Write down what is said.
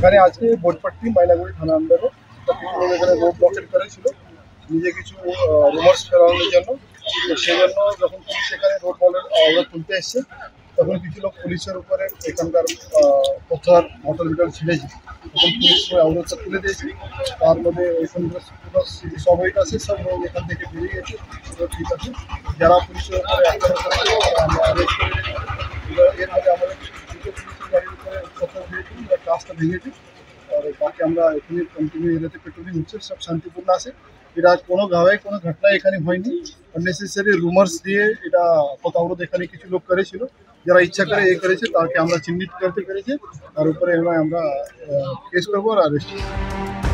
এখানে আজকে বোটপাট্টি মাইনাগুড়ি থানা আন্ডারে এখানে রোড ব্লকেট করেছিল নিজে কিছু রুমার্স ফেরানোর জন্য। তো সেজন্য যখন পুলিশ এখানে রোড বলের তুলতে এসছে তখন কিছু লোক পুলিশের উপরে এখানকার পথর মোটর ভিতর ছিঁড়েছে। তখন পুলিশ অবরোধটা তুলে দিয়েছে। তার মধ্যে ওইখানকার সবাই আছে, সব লোক এখান থেকে বেরিয়ে গেছে। ঠিক আছে, যারা পুলিশের উপরে আক্রমণ করেছে আমরা অ্যারেস্ট করে রেখেছি। এর মধ্যে আমাদের দুটো পুলিশের গাড়ির উপরে পথর হয়েছে, কাজটা ভেঙেছে। আর বাকি আমরা এখানে কন্টিনিউ এরিয়াতে পেট্রোলিং হচ্ছে, সব শান্তিপূর্ণ আছে। এটা কোনো গাঁয়ে কোনো ঘটনা এখানে হয়নি। আননেসেসারি রুমার্স দিয়ে এটা পথ অবরোধ এখানে কিছু লোক করেছিল, যারা ইচ্ছা করে করেছে তাকে আমরা চিহ্নিত করতে পেরেছি। তার উপরে আমরা কেস করবো আর অ্যারেস্ট করবো।